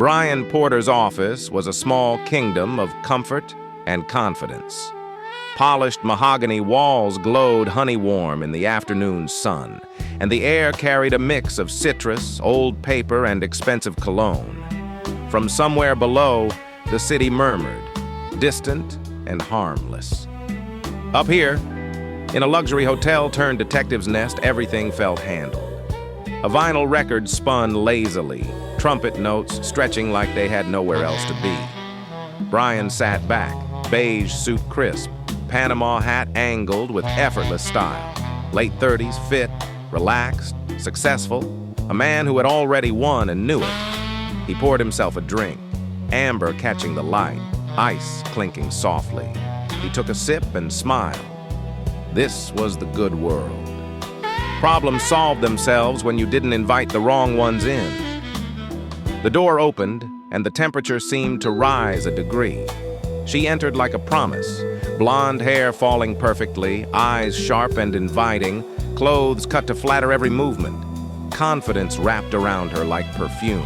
Brian Porter's office was a small kingdom of comfort and confidence. Polished mahogany walls glowed honey-warm in the afternoon sun, and the air carried a mix of citrus, old paper, and expensive cologne. From somewhere below, the city murmured, distant and harmless. Up here, in a luxury hotel turned detective's nest, everything felt handled. A vinyl record spun lazily, trumpet notes stretching like they had nowhere else to be. Brian sat back, beige suit crisp, Panama hat angled with effortless style. Late 30s, fit, relaxed, successful, a man who had already won and knew it. He poured himself a drink, amber catching the light, ice clinking softly. He took a sip and smiled. This was the good world. Problems solved themselves when you didn't invite the wrong ones in. The door opened, and the temperature seemed to rise a degree. She entered like a promise, blonde hair falling perfectly, eyes sharp and inviting, clothes cut to flatter every movement, confidence wrapped around her like perfume.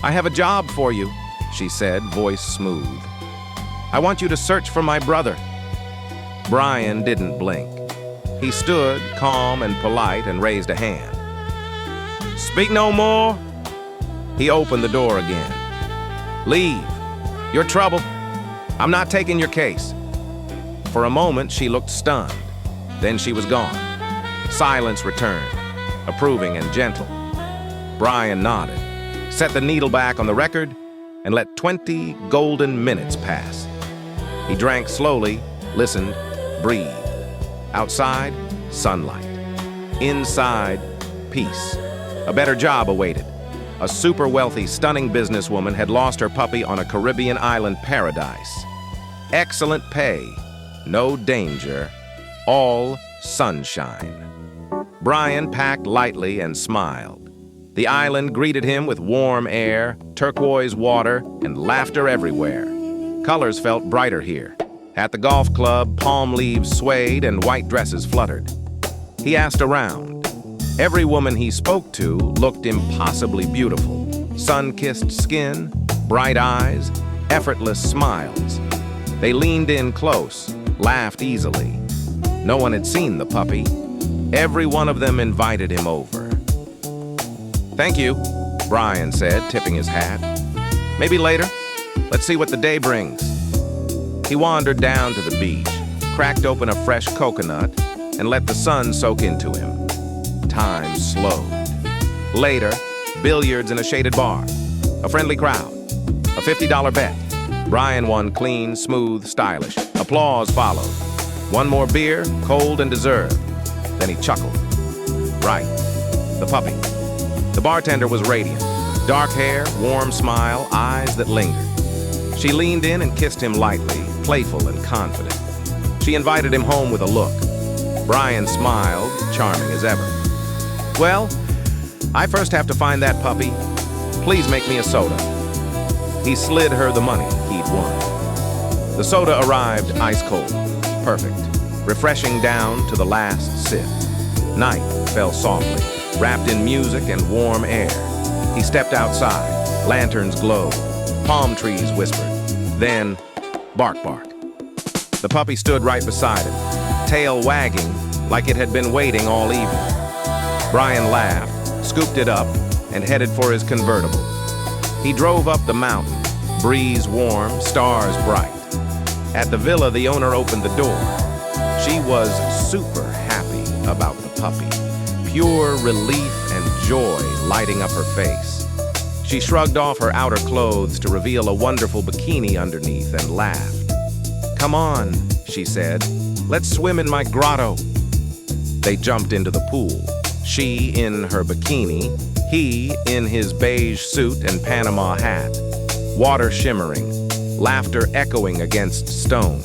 "I have a job for you," she said, voice smooth. "I want you to search for my brother." Brian didn't blink. He stood, calm and polite, and raised a hand. "Speak no more." He opened the door again. "Leave. You're trouble. I'm not taking your case." For a moment, she looked stunned. Then she was gone. Silence returned, approving and gentle. Brian nodded, set the needle back on the record, and let 20 golden minutes pass. He drank slowly, listened, breathed. Outside, sunlight. Inside, peace. A better job awaited. A super wealthy, stunning businesswoman had lost her puppy on a Caribbean island paradise. Excellent pay, no danger, all sunshine. Brian packed lightly and smiled. The island greeted him with warm air, turquoise water, and laughter everywhere. Colors felt brighter here. At the golf club, palm leaves swayed and white dresses fluttered. He asked around. Every woman he spoke to looked impossibly beautiful. Sun-kissed skin, bright eyes, effortless smiles. They leaned in close, laughed easily. No one had seen the puppy. Every one of them invited him over. "Thank you," Brian said, tipping his hat. "Maybe later. Let's see what the day brings." He wandered down to the beach, cracked open a fresh coconut, and let the sun soak into him. Time slowed. Later, billiards in a shaded bar. A friendly crowd. A $50 bet. Brian won clean, smooth, stylish. Applause followed. One more beer, cold and deserved. Then he chuckled. Right. The puppy. The bartender was radiant. Dark hair, warm smile, eyes that lingered. She leaned in and kissed him lightly, playful and confident. She invited him home with a look. Brian smiled, charming as ever. "Well, I first have to find that puppy. Please make me a soda." He slid her the money he'd won. The soda arrived ice cold, perfect, refreshing down to the last sip. Night fell softly, wrapped in music and warm air. He stepped outside, lanterns glowed, palm trees whispered. Then, bark, bark. The puppy stood right beside him, tail wagging like it had been waiting all evening. Brian laughed, scooped it up, and headed for his convertible. He drove up the mountain, breeze warm, stars bright. At the villa, the owner opened the door. She was super happy about the puppy, pure relief and joy lighting up her face. She shrugged off her outer clothes to reveal a wonderful bikini underneath and laughed. "Come on," she said, "let's swim in my grotto." They jumped into the pool, she in her bikini, he in his beige suit and Panama hat. Water shimmering, laughter echoing against stone.